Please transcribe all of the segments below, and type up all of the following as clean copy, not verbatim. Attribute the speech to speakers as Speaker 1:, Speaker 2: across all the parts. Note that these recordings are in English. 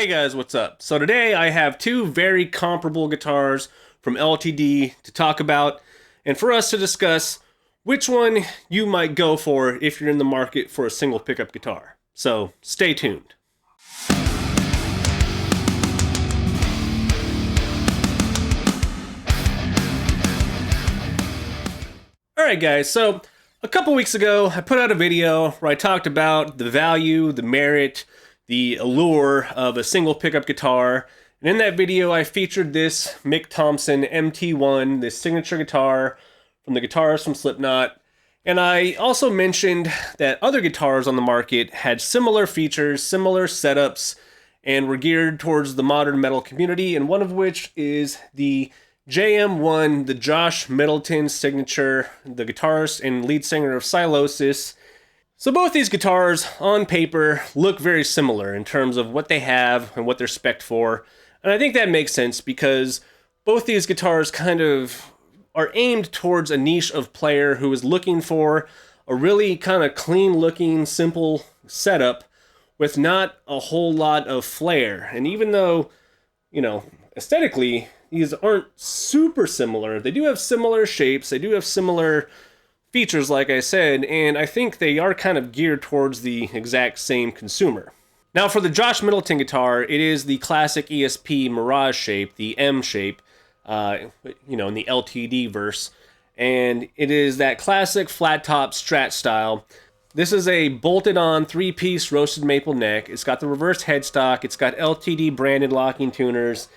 Speaker 1: Hey guys, what's up? So today I have two very comparable guitars from LTD to talk about and for us to discuss which one you might go for if you're in the market for a single pickup guitar. So stay tuned. Alright guys, so a couple weeks ago I put out a video where I talked about the value, the merit, the allure of a single pickup guitar. And in that video, I featured this Mick Thomson MT-1, this signature guitar from the guitarist from Slipknot. And I also mentioned that other guitars on the market had similar features, similar setups, and were geared towards the modern metal community, and one of which is the JM-1, the Josh Middleton Signature, the guitarist and lead singer of Sylosis. So both these guitars, on paper, look very similar in terms of what they have and what they're spec'd for. And I think that makes sense because both these guitars kind of are aimed towards a niche of player who is looking for a really kind of clean-looking, simple setup with not a whole lot of flair. And even though, aesthetically, these aren't super similar, they do have similar shapes, they do have similar features, like I said, and I think they are kind of geared towards the exact same consumer. Now for the Josh Middleton guitar, it is the classic ESP Mirage shape, the M shape, in the LTD verse, and it is that classic flat top Strat style. This is a bolted on 3-piece roasted maple neck. It's got the reverse headstock, it's got LTD branded locking tuners,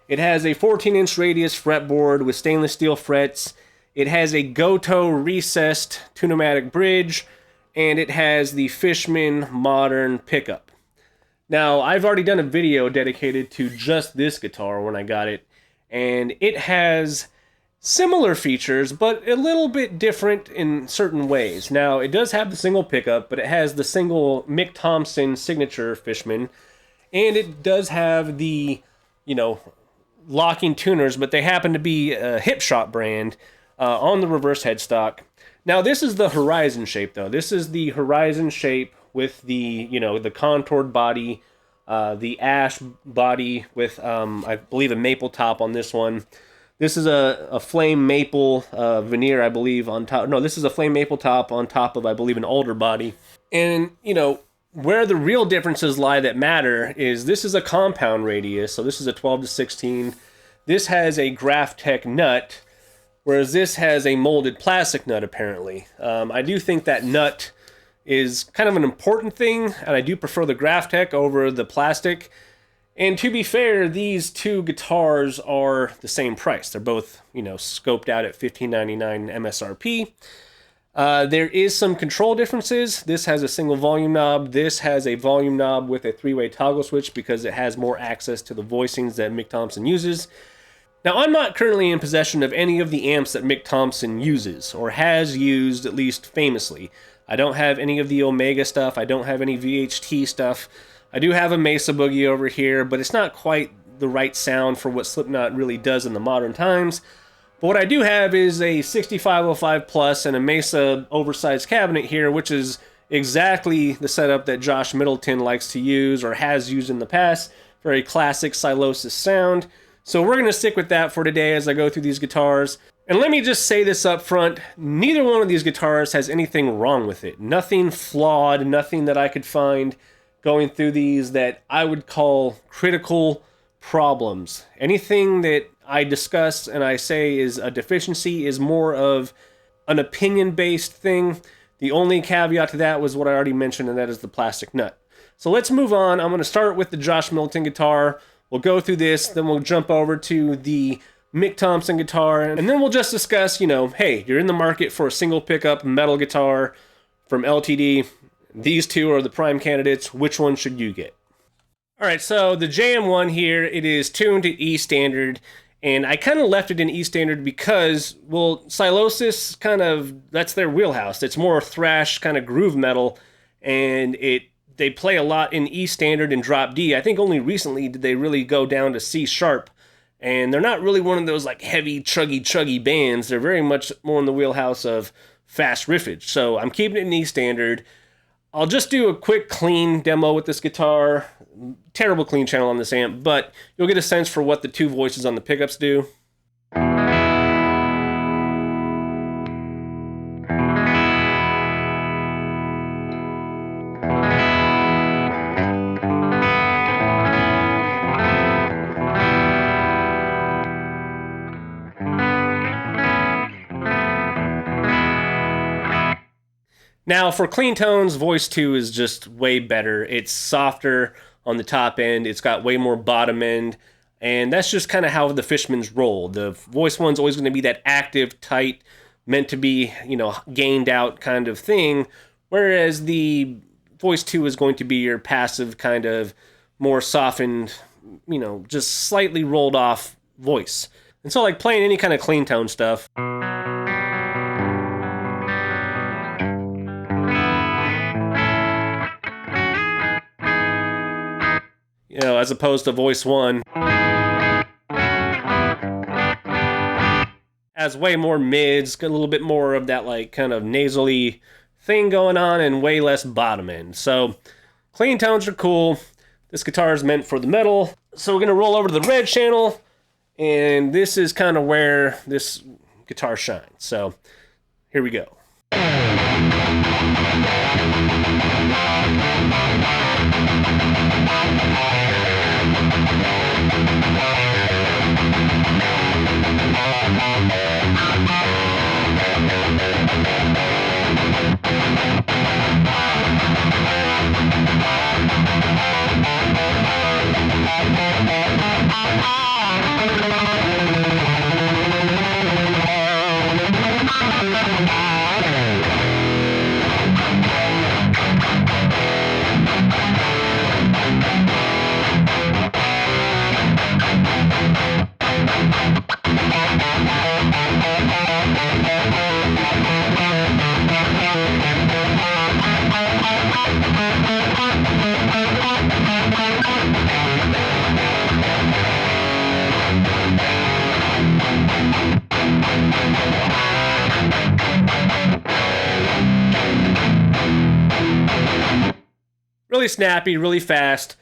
Speaker 1: it has a 14-inch radius fretboard with stainless steel frets. It has a Goto recessed tunematic bridge, and it has the Fishman modern pickup. Now, I've already done a video dedicated to just this guitar when I got it, and it has similar features, but a little bit different in certain ways. Now, it does have the single pickup, but it has the single Mick Thomson Signature Fishman, and it does have the, locking tuners, but they happen to be a hip shot brand, on the reverse headstock. Now this is the Horizon shape though. This is the Horizon shape with the, the contoured body, the ash body with, I believe, a maple top on this one. This is a flame maple veneer, I believe, on top. No, this is a flame maple top on top of, I believe, an alder body. And, where the real differences lie that matter is this is a compound radius, so this is a 12 to 16. This has a Graphtec nut, whereas this has a molded plastic nut, apparently. I do think that nut is kind of an important thing, and I do prefer the Graphtec over the plastic. And to be fair, these two guitars are the same price. They're both, scoped out at $15.99 MSRP. There is some control differences. This has a single volume knob. This has a volume knob with a 3-way toggle switch because it has more access to the voicings that Mick Thomson uses. Now, I'm not currently in possession of any of the amps that Mick Thomson uses, or has used, at least famously. I don't have any of the Omega stuff, I don't have any VHT stuff. I do have a Mesa Boogie over here, but it's not quite the right sound for what Slipknot really does in the modern times. But what I do have is a 6505 Plus and a Mesa oversized cabinet here, which is exactly the setup that Josh Middleton likes to use, or has used in the past. Very classic Sylosis sound. So we're going to stick with that for today as I go through these guitars. And let me just say this up front, neither one of these guitars has anything wrong with it. Nothing flawed, nothing that I could find going through these that I would call critical problems. Anything that I discuss and I say is a deficiency is more of an opinion-based thing. The only caveat to that was what I already mentioned, and that is the plastic nut. So let's move on. I'm going to start with the Josh Middleton guitar. We'll go through this, then we'll jump over to the Mick Thomson guitar, and then we'll just discuss, hey, you're in the market for a single pickup metal guitar from LTD. These two are the prime candidates. Which one should you get? All right, so the JM1 here, it is tuned to E standard, and I kind of left it in E standard because, well, Sylosis that's their wheelhouse. It's more thrash, kind of groove metal, and they play a lot in E standard and drop D. I think only recently did they really go down to C sharp. And they're not really one of those like heavy, chuggy bands. They're very much more in the wheelhouse of fast riffage. So I'm keeping it in E standard. I'll just do a quick clean demo with this guitar. Terrible clean channel on this amp, but you'll get a sense for what the two voices on the pickups do. Now, for clean tones, Voice 2 is just way better. It's softer on the top end. It's got way more bottom end. And that's just kind of how the Fishmans roll. The Voice 1's always going to be that active, tight, meant to be, gained out kind of thing. Whereas the Voice 2 is going to be your passive, kind of more softened, just slightly rolled off voice. And so, like, playing any kind of clean tone stuff, as opposed to Voice 1, has way more mids, got a little bit more of that like kind of nasally thing going on, and way less bottom end. So clean tones are cool. This guitar is meant for the metal. So we're gonna roll over to the red channel, and this is kind of where this guitar shines. So here we go. Really snappy, really fast.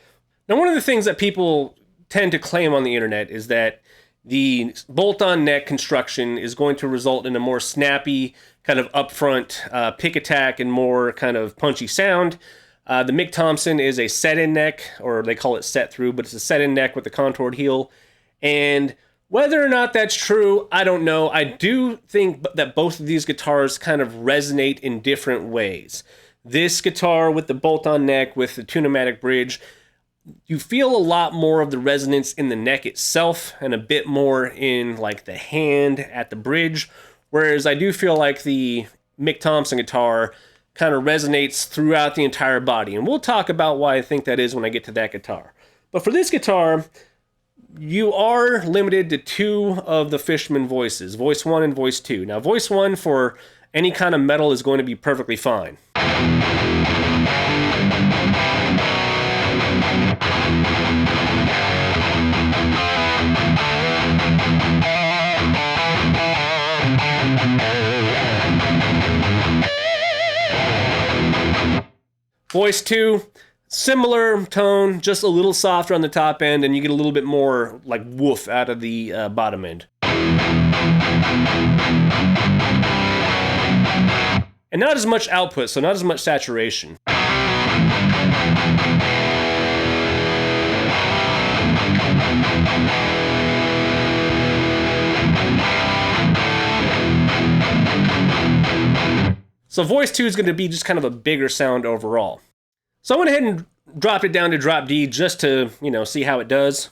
Speaker 1: Now, one of the things that people tend to claim on the internet is that the bolt-on neck construction is going to result in a more snappy, kind of upfront pick attack and more kind of punchy sound. The Mick Thomson is a set-in neck, or they call it set-through, but it's a set-in neck with a contoured heel. And whether or not that's true, I don't know. I do think that both of these guitars kind of resonate in different ways. This guitar with the bolt-on neck with the Tune-o-matic bridge, you feel a lot more of the resonance in the neck itself and a bit more in like the hand at the bridge. Whereas I do feel like the Mick Thomson guitar kind of resonates throughout the entire body. And we'll talk about why I think that is when I get to that guitar. But for this guitar, you are limited to two of the Fishman voices, Voice 1 and Voice 2. Now, Voice 1 for any kind of metal is going to be perfectly fine. Voice 2, similar tone, just a little softer on the top end, and you get a little bit more like woof out of the bottom end. And not as much output, so not as much saturation. So Voice 2 is going to be just kind of a bigger sound overall. So I went ahead and dropped it down to drop D just to, see how it does.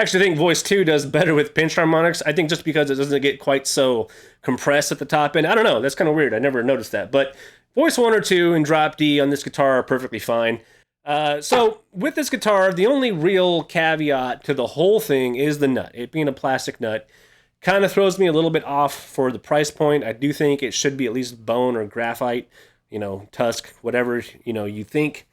Speaker 1: I actually think voice 2 does better with pinched harmonics. I think just because it doesn't get quite so compressed at the top end. I don't know. That's kind of weird. I never noticed that. But voice 1 or 2 and drop D on this guitar are perfectly fine. So with this guitar, the only real caveat to the whole thing is the nut. It being a plastic nut kind of throws me a little bit off for the price point. I do think it should be at least bone or graphite, tusk, whatever, you think.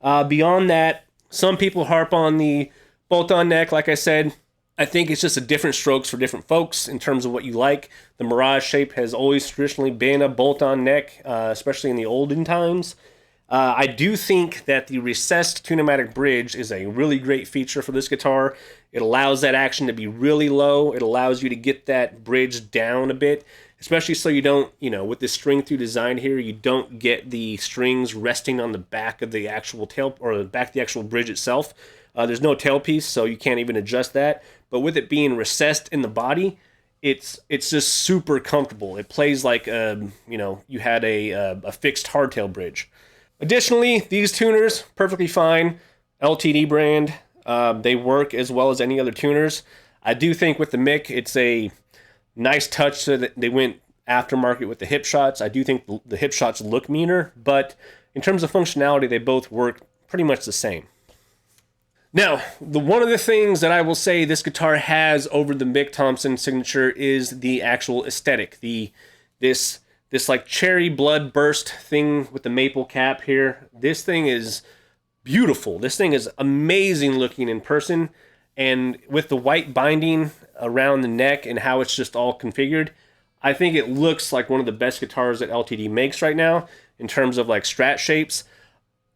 Speaker 1: Beyond that, some people harp on the bolt-on neck. Like I said, I think it's just a different strokes for different folks in terms of what you like. The Mirage shape has always traditionally been a bolt-on neck, especially in the olden times. I do think that the recessed tunematic bridge is a really great feature for this guitar. It allows that action to be really low. It allows you to get that bridge down a bit, especially so you don't, with this string through design here, you don't get the strings resting on the back of the actual tail, or the back of the actual bridge itself. There's no tailpiece, so you can't even adjust that. But with it being recessed in the body, it's just super comfortable. It plays like, you had a fixed hardtail bridge. Additionally, these tuners, perfectly fine. LTD brand, they work as well as any other tuners. I do think with the Mick, it's a nice touch that they went aftermarket with the hip shots. I do think the hip shots look meaner, but in terms of functionality, they both work pretty much the same. Now, one of the things that I will say this guitar has over the Mick Thomson Signature is the actual aesthetic. This like cherry blood burst thing with the maple cap here. This thing is beautiful. This thing is amazing looking in person. And with the white binding around the neck and how it's just all configured, I think it looks like one of the best guitars that LTD makes right now in terms of like strat shapes.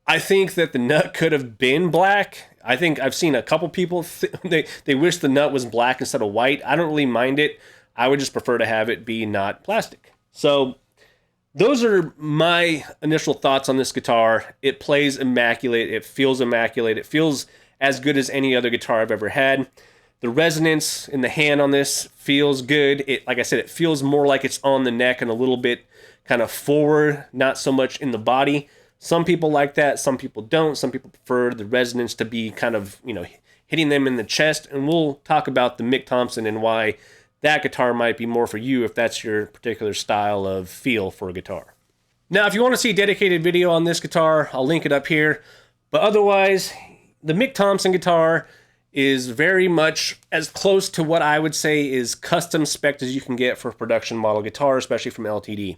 Speaker 1: I think that the nut could have been black. I think I've seen a couple people, they wish the nut was black instead of white. I don't really mind it. I would just prefer to have it be not plastic. So those are my initial thoughts on this guitar. It plays immaculate. It feels immaculate. It feels as good as any other guitar I've ever had. The resonance in the hand on this feels good. Like I said, it feels more like it's on the neck and a little bit kind of forward, not so much in the body. Some people like that. Some people don't. Some people prefer the resonance to be kind of, hitting them in the chest. And we'll talk about the Mick Thomson and why that guitar might be more for you if that's your particular style of feel for a guitar. Now, if you want to see a dedicated video on this guitar, I'll link it up here. But otherwise, the Mick Thomson guitar is very much as close to what I would say is custom spec as you can get for a production model guitar, especially from LTD.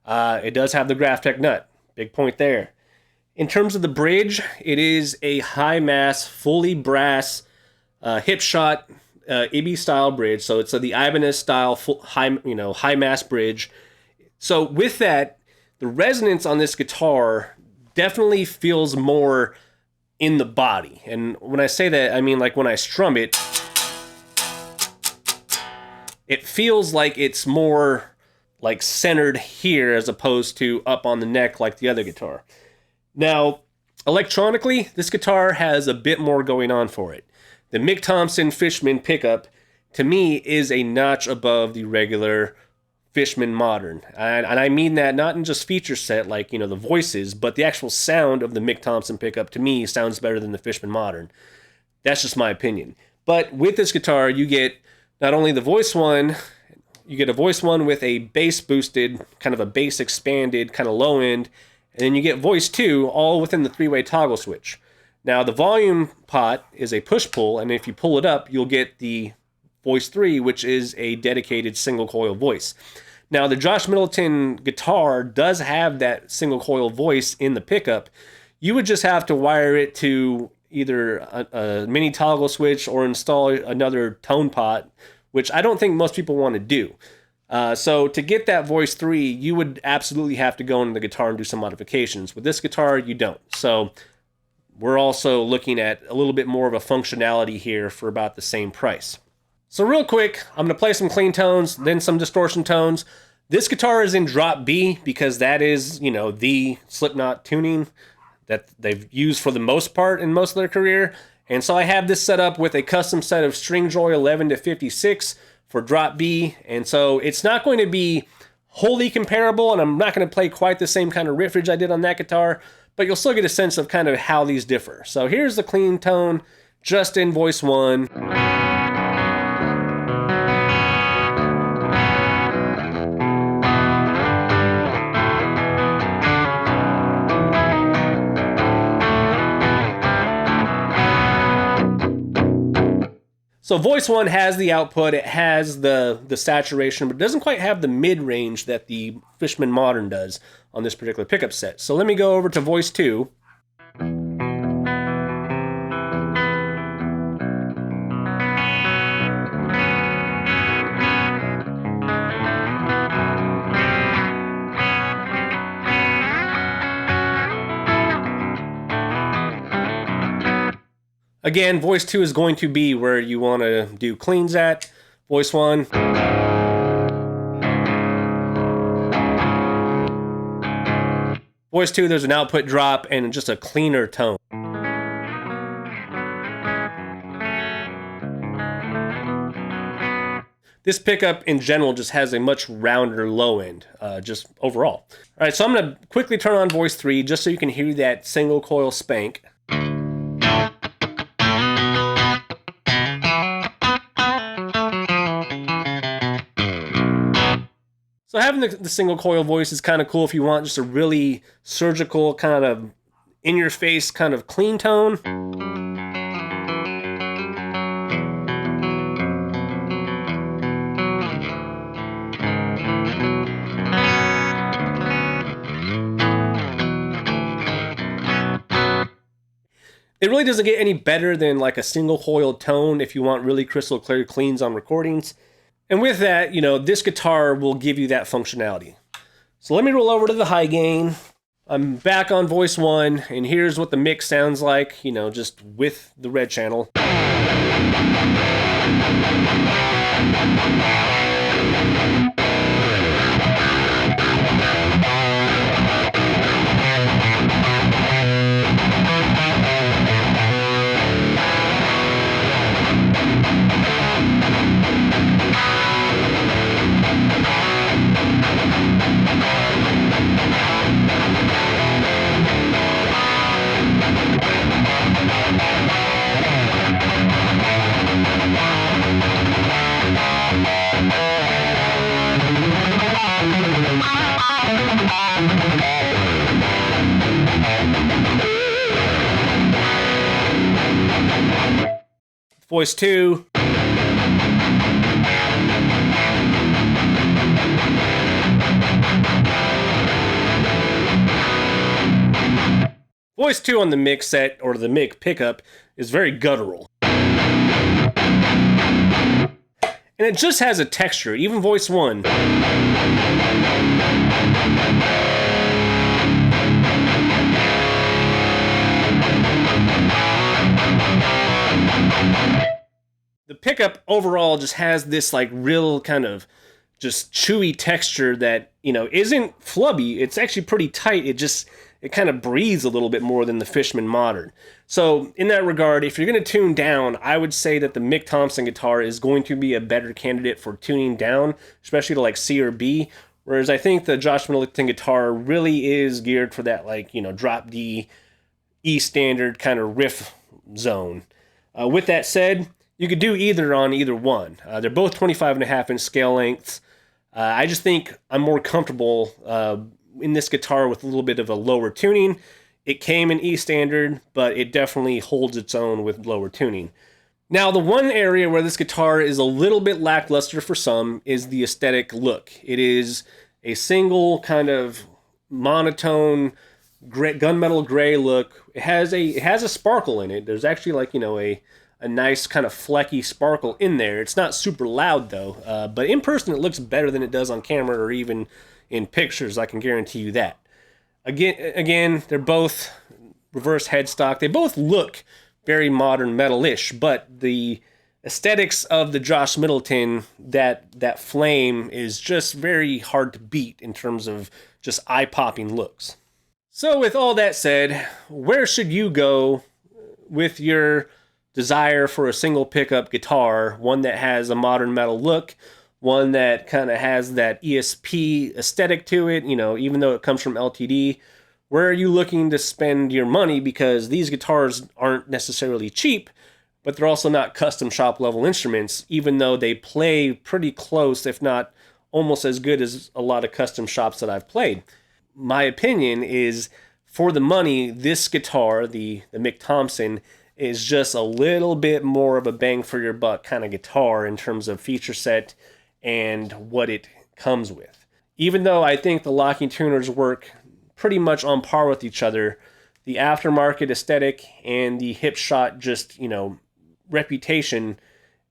Speaker 1: It does have the Graphtec nut. Big point there. In terms of the bridge, it is a high mass, fully brass, hip shot, Ibby style bridge. So it's the Ibanez style high mass bridge. So with that, the resonance on this guitar definitely feels more in the body. And when I say that, I mean like when I strum it, it feels like it's more like centered here as opposed to up on the neck like the other guitar. Now, electronically, this guitar has a bit more going on for it. The Mick Thomson Fishman pickup, to me, is a notch above the regular Fishman Modern. And I mean that not in just feature set, like, the voices, but the actual sound of the Mick Thomson pickup, to me, sounds better than the Fishman Modern. That's just my opinion. But with this guitar, you get not only the voice one, you get a voice one with a bass boosted, kind of a bass expanded, kind of low end, and then you get voice 2 all within the 3-way toggle switch. Now, the volume pot is a push-pull, and if you pull it up, you'll get the voice 3, which is a dedicated single coil voice. Now, the Josh Middleton guitar does have that single coil voice in the pickup. You would just have to wire it to either a mini toggle switch or install another tone pot, which I don't think most people want to do. So to get that voice 3, you would absolutely have to go into the guitar and do some modifications. With this guitar, you don't. So we're also looking at a little bit more of a functionality here for about the same price. So real quick, I'm going to play some clean tones, then some distortion tones. This guitar is in drop B because that is, the Slipknot tuning that they've used for the most part in most of their career. And so I have this set up with a custom set of Stringjoy 11 to 56 for drop B. And so it's not going to be wholly comparable, and I'm not going to play quite the same kind of riffage I did on that guitar, but you'll still get a sense of kind of how these differ. So here's the clean tone just in voice 1. So voice 1 has the output, it has the saturation, but it doesn't quite have the mid-range that the Fishman Modern does on this particular pickup set. So let me go over to voice 2. Again, voice 2 is going to be where you want to do cleans at. Voice 1. Voice 2, there's an output drop and just a cleaner tone. This pickup in general just has a much rounder low end, just overall. All right, so I'm going to quickly turn on voice 3 just so you can hear that single coil spank. So having the single coil voice is kind of cool if you want just a really surgical, kind of in-your-face kind of clean tone. It really doesn't get any better than like a single coil tone if you want really crystal clear cleans on recordings. And with that, you know, this guitar will give you that functionality. So let me roll over to the high gain. I'm back on voice 1, and here's what the mix sounds like, you know, just with the red channel. Voice 2. Voice 2 on the Mick set, or the Mick pickup, is very guttural. And it just has a texture, even voice 1. The pickup overall just has this like real kind of just chewy texture that, you know, isn't flubby. It's actually pretty tight. It kind of breathes a little bit more than the Fishman Modern. So in that regard, if you're going to tune down, I would say that the Mick Thomson guitar is going to be a better candidate for tuning down, especially to like C or B. Whereas I think the Josh Middleton guitar really is geared for that, like, you know, drop D, E standard kind of riff zone. With that said, you could do either on either one. They're both 25.5-inch scale lengths. I just think I'm more comfortable in this guitar with a little bit of a lower tuning. It came in E standard, but it definitely holds its own with lower tuning. Now, the one area where this guitar is a little bit lackluster for some is the aesthetic look. It is a single kind of monotone gray, gunmetal gray look. It has a sparkle in it. There's actually, like, you know, a nice kind of flecky sparkle in there. It's not super loud though, but in person it looks better than it does on camera or even in pictures. I can guarantee you that. Again, they're both reverse headstock. They both look very modern metal-ish, but the aesthetics of the Josh Middleton, that flame is just very hard to beat in terms of just eye-popping looks. So with all that said, where should you go with your desire for a single pickup guitar, one that has a modern metal look, one that kind of has that ESP aesthetic to it, you know, even though it comes from LTD? Where are you looking to spend your money? Because these guitars aren't necessarily cheap, but they're also not custom shop level instruments, even though they play pretty close, if not almost as good as a lot of custom shops that I've played. My opinion is, for the money, this guitar, the Mick Thomson, is just a little bit more of a bang for your buck kind of guitar in terms of feature set and what it comes with. Even though I think the locking tuners work pretty much on par with each other, the aftermarket aesthetic and the hip shot just, reputation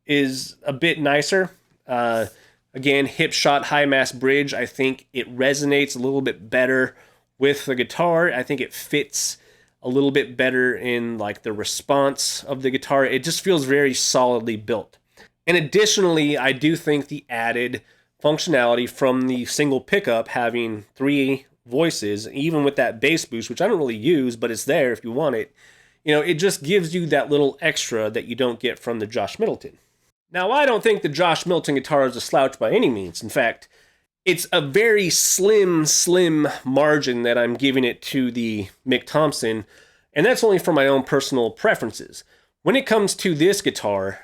Speaker 1: is a bit nicer. Again, hip shot high mass bridge, I think it resonates a little bit better with the guitar. I think it fits a little bit better in like the response of the guitar. It just feels very solidly built. And additionally, I do think the added functionality from the single pickup having 3 voices, even with that bass boost, which I don't really use, but it's there if you want it, it just gives you that little extra that you don't get from the Josh Middleton. Now, I don't think the Josh Middleton guitar is a slouch by any means. In fact, it's a very slim margin that I'm giving it to the Mick Thomson, and that's only for my own personal preferences. When it comes to this guitar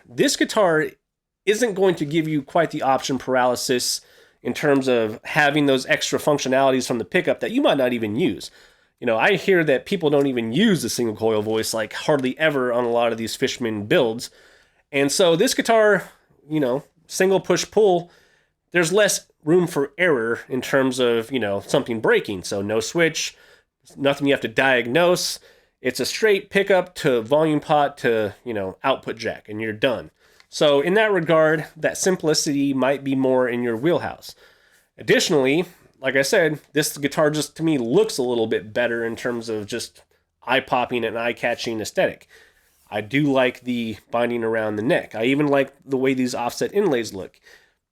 Speaker 1: isn't going to give you quite the option paralysis in terms of having those extra functionalities from the pickup that you might not even use. I hear that people don't even use the single coil voice, like hardly ever on a lot of these Fishman builds. And so this guitar, single push pull, there's less room for error in terms of, something breaking. So no switch, nothing you have to diagnose. It's a straight pickup to volume pot to, output jack, and you're done. So in that regard, that simplicity might be more in your wheelhouse. Additionally, like I said, this guitar just to me looks a little bit better in terms of just eye-popping and eye-catching aesthetic. I do like the binding around the neck. I even like the way these offset inlays look.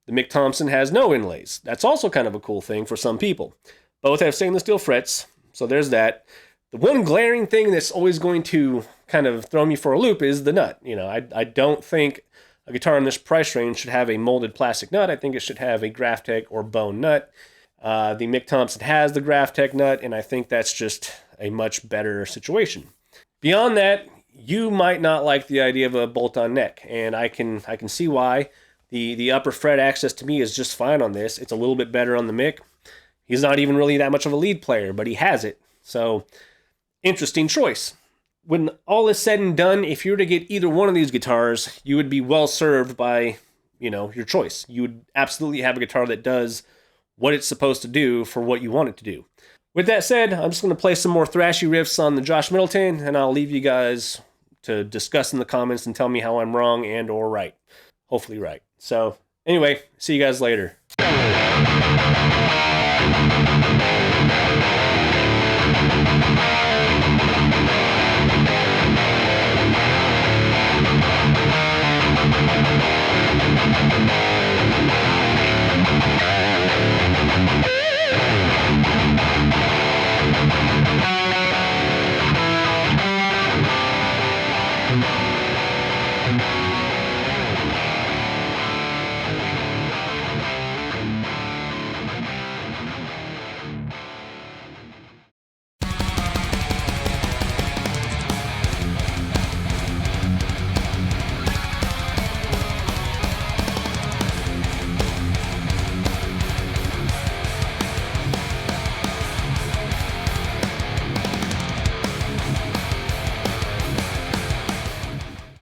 Speaker 1: The Mick Thomson has no inlays. That's also kind of a cool thing for some people. Both have stainless steel frets, so there's that. The one glaring thing that's always going to kind of throw me for a loop is the nut. I don't think a guitar in this price range should have a molded plastic nut. I think it should have a Graphtec or bone nut. The Mick Thomson has the Graphtec nut, and I think that's just a much better situation. Beyond that, you might not like the idea of a bolt-on neck, and I can see why. The upper fret access to me is just fine on this. It's a little bit better on the Mick. He's not even really that much of a lead player, but he has it. So, interesting choice. When all is said and done, if you were to get either one of these guitars, you would be well served by, your choice. You would absolutely have a guitar that does what it's supposed to do for what you want it to do. With that said, I'm just going to play some more thrashy riffs on the Josh Middleton, and I'll leave you guys to discuss in the comments and tell me how I'm wrong and or right. Hopefully right. So anyway, see you guys later.